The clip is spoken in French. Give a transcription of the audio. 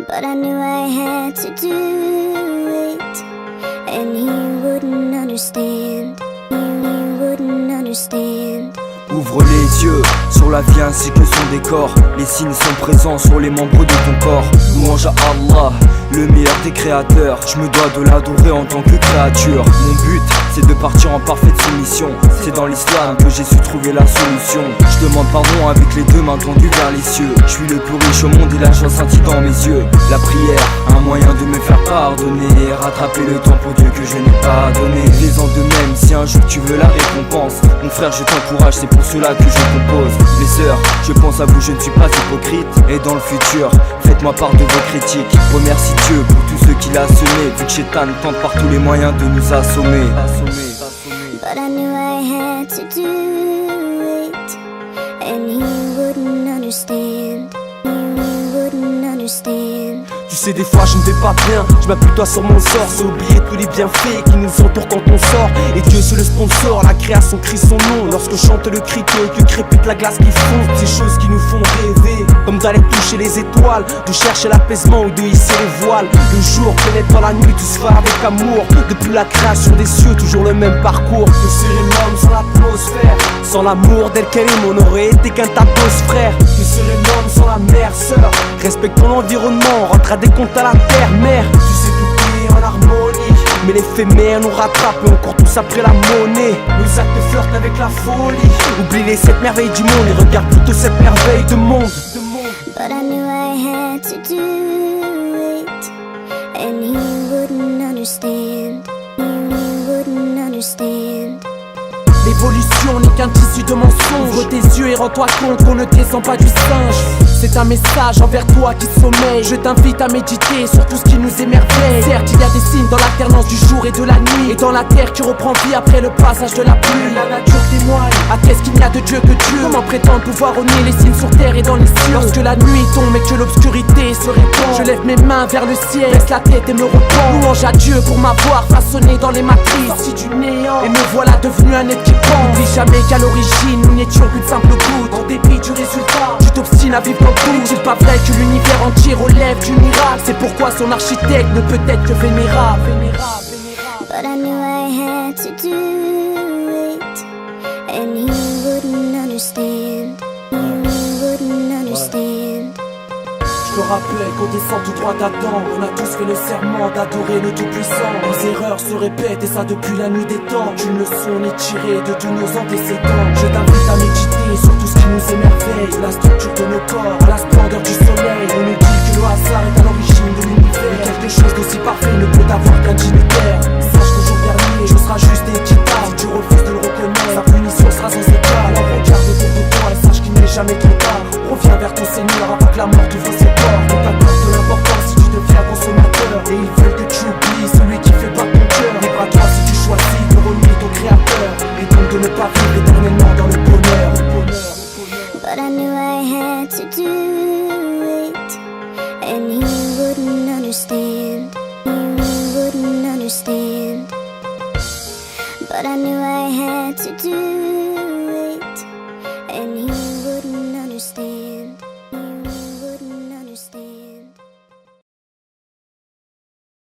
But I knew I had to do it, and he wouldn't understand. He wouldn't understand. Ouvre les yeux sur la vie ainsi que son décor. Les signes sont présents sur les membres de ton corps. Louange à Allah, le meilleur des créateurs. Je me dois de l'adorer en tant que créature. Mon but, c'est de partir en parfaite soumission. C'est dans l'islam que j'ai su trouver la solution. Je demande pardon avec les deux mains tendues vers les cieux. Je suis le plus riche au monde et la joie scintille dans mes yeux. La prière, un moyen de me faire pardonner et rattraper le temps pour Dieu que je n'ai pas donné. Fais-en de même si un jour tu veux la récompense. Mon frère, je t'encourage, c'est pour cela que je compose. Les sœurs, je pense à vous, je ne suis pas hypocrite. Et dans le futur, faites-moi part de vos critiques. Remercie Dieu pour tout ce qu'il a semé, vu que Shaitan tente par tous les moyens de nous assommer. But I knew I had to do it, and he wouldn't understand. He wouldn't understand. Tu sais, des fois je ne vais pas bien, je m'appuie toi sur mon sort. C'est oublier tous les bienfaits qui nous entourent quand on sort. Et Dieu c'est le sponsor, la création crie son nom. Lorsque chante le cri que crépite la glace qui fond. Ces choses qui nous font rêver, comme d'aller toucher les étoiles, de chercher l'apaisement ou de hisser les voiles. Le jour pénètre dans la nuit, tout se fait avec amour. Depuis la création des cieux, toujours le même parcours. Que serait l'homme sans l'atmosphère? Sans l'amour d'El Karim, on aurait été qu'un tapos frère. Que serait l'homme sans la mère sœur? Respectons l'environnement, rentre à des comptes à la terre mère. Tu sais tout est en harmonie, mais l'éphémère nous rattrape et on court tous après la monnaie. Nos actes flirtent avec la folie. Oublie les 7 merveilles du monde et regarde plutôt cette merveille de monde. But I knew I had to do it, and he wouldn't understand. He wouldn't understand. L'évolution n'est qu'un tissu de mensonges. Ouvre tes yeux et rends-toi compte qu'on ne descend pas du singe. C'est un message envers toi qui sommeille. Je t'invite à méditer sur tout ce qui nous émerveille. Certes, il y a des signes dans l'alternance du jour et de la nuit, et dans la terre qui reprend vie après le passage de la pluie. La nature témoigne, atteste qu'il n'y a de Dieu que Dieu. Comment prétendre pouvoir renier les signes sur terre et dans les cieux? Lorsque la nuit tombe et que l'obscurité se répand, je lève mes mains vers le ciel, baisse la tête et me repens. Louange à Dieu pour m'avoir façonné dans les matrices, sorti du néant, et me voilà devenu un être qui pense. N'oublie jamais qu'à l'origine nous n'étions qu'une simple goutte. En dépit du résultat, tu t'obstines à vivre dans le doute. N'est-il pas vrai que l'univers entier relève du miracle? C'est pourquoi son architecte ne peut être que vénérable. But I knew I had to do it, and he wouldn't understand. He wouldn't understand. Je te rappelle qu'au descend tout droit d'Adam, on a tous fait le serment d'adorer le Tout-Puissant. Les erreurs se répètent et ça depuis la nuit des temps. Qu'une leçon n'est tirée de tous nos antécédents. Je t'invite à méditer sur tout ce qui nous émerveille, de la structure de nos corps à la splendeur du soleil. On nous dit que le hasard est à l'origine de l'univers, mais quelque chose d'aussi parfait ne peut avoir qu'un dignitaire. Sache qu'au jour dernier, je serai juste et équitable. Si tu refuses de le reconnaître, sa punition sera sans égal. Alors regarde autour de toi et sache qu'il n'est jamais trop tard. Reviens vers ton Seigneur avant que la mort t'ouvre ses portes. On t'accorde de l'importance si tu deviens consommateur, et ils veulent que tu oublies celui qui fait pas ton cœur. Libre à toi si tu choisis de renier ton créateur, et donc de ne pas vivre éternellement dans le bonheur. But I knew I had to do it, and he wouldn't understand. He wouldn't understand. But I knew I had to do